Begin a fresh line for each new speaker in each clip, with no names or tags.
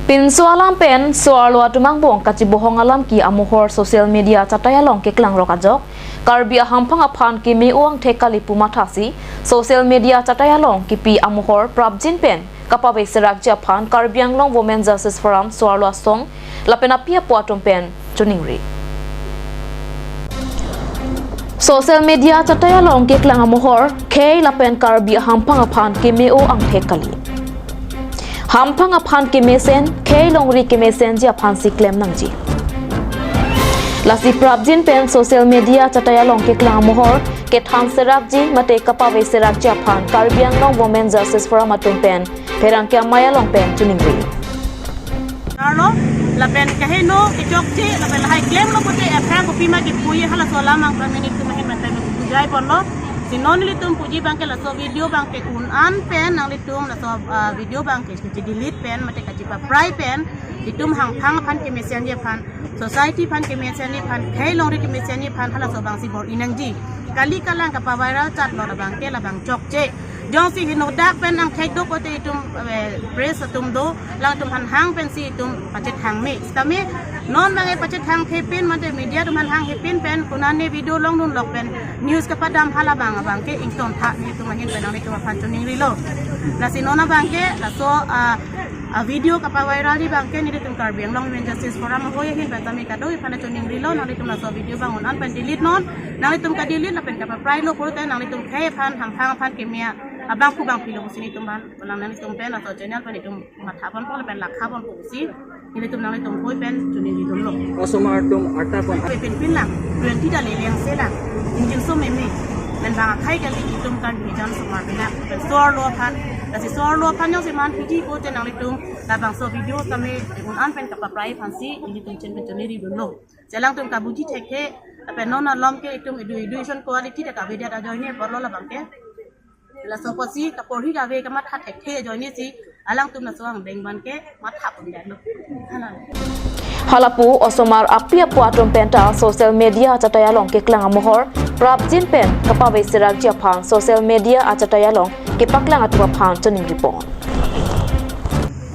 Pin soalam pen soal watumang bong kaci bohong alam ki amuhor sosial media cataya long ke klang rokajok karbi hampang aphan ki me uang thekali pumathasi sosial media cataya long ki pi amuhor prabjin pen kapabe serak japhan karbiang long women justice forum soal song lapena pia puatum pen chuningri Sosial media cataya long ke klang amuhor kei lapen karbi hampang aphan ki me uang thekali Hampang aphan ke mesen kei longri ke mesen ji aphan si claim nangji lasi prabjin pen social media cataya long ke klang mohor ke tham serak ji mate kapawe serak ji aphan karbiang long women justice forum atum pen perang ke maya long pen tuningri
Arlo la pen kaheno ichok ji la pen hai claim lo pote aphan ko pima ki puye hala sola mang pramini tumahin mate jai ponlo Sinon litum puji bangke la so video bangke unan pen nang litum la so video bangke ki delete pen mate ka jipa prai pen litum hang phang phan ke mesen je phan society phan ke mesen ni phan khai long ri ke mesen ni phan hala so bang si bor inang ji kali kalang ka pa viral chat lo la bangke la bang chok je jong si hino dak pen ang khai do pote itum press tum do lang tum han hang pen si itum pachet hang me stame non bangai pachet hang khepin mate media tum han hang khepin pen kunane video long nun lok pen news ka padam hala bang bangke ington tha ni tum hin pen ang tum phan chuning ri lo la sinona bangke la so video ka pa viral di bangke ni tum karbiang long women justice forum hoye hin pen tami ka do phan chuning ri lo nang tum la so video bang unan pen delete non nang tum ka delete la pen ka pa prai lo ko ta nang tum khe phan hang phang phan ke mia abang ku bang pilo sini tum ban lang nang tum pen atau channel pen tum matha pon pon pen lakha pon si ni tum nang tum koi pen chuning ri lo
Osomar tum arta pon
pen lang 20 da le leng se lang injin so meเป็นบางใครกันลิตุมกันมีจันสมาร์ทนะเป็นโซลโลพันแต่สิโซลโลพันยังสิมันพิธีโคจะนั่งลิตุมแต่บางโซวิดีโอทำให้อุ่นอันเป็นกับปลายพันซีลิตุมเช่นเป็นจนีรีดุนโลจะลังตุมกับบุจิเทคเทเป็นนอนล้อมเกลิตุมดูชันควอลิตี้แต่กับวิดีโอจอยเนี่ยปลอละบางเกแล้วโซปซีกับโพลีกับเวกับมัดทัดเทคเทจอยเนี่ยสิอาลังตุมน่ะสว่างเบ่งบันเกมัดทับผมแดนโลขนาด
Halapu osomar apia puatum penta social media cataya long ke klang amuhor prabjin pen kapawe serak ji aphan social media acataya long ke paklang atu aphan chuning ripon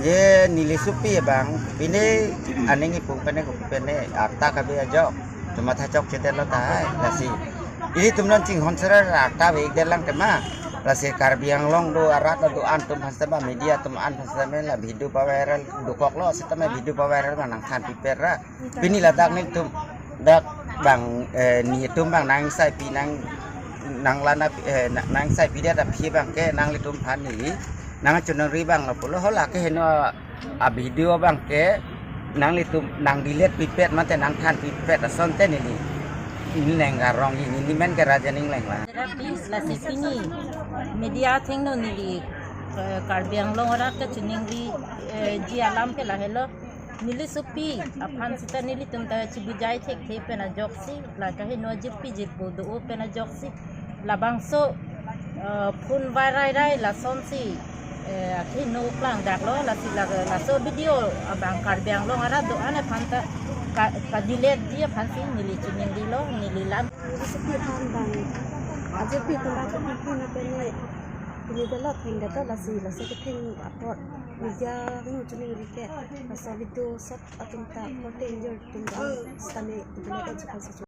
ye nilisupi bang ini aningi pung pene ko pene arta ka be ajo cuma tha chok chete lo ta lasi ini tumnon ching honsera arta be delang tema lasi karbiang long do arat do antum hastama media tum an hastama la video pa viral do kok lo sistema video pa viral manang than pipera pini la dak ni tum dak bang ni tum bang nang sai pi nang lana nang sai pi dia da pi bang ke nang litum phan ni nang chunang ri bang la polo hola ke heno a video bang ke nang litum nang delete pipet mate nang than pipet son te ni ini lenggar rong ini men ke raja ning lengla
Please la sipini media thing no nili karbiang long ora ka chuning ri ji alam ke la hello nili supi aphan sita nili tum ta chibujai thek the pena joksi la ka he no jip pi jip bodo o pena joksi la bangso phun viral rai la sonsi khi no klang dak lo la sila la so video abang karbiang long ora do ane phanta ka delete dia phansi nili chuning ri lo nili lam
sepi handang aja pi tanda ko pi na pene ini dala thinda ta lasi ke thing apot media no chuni rike asa video sat atunta ko danger tumba stane dile ka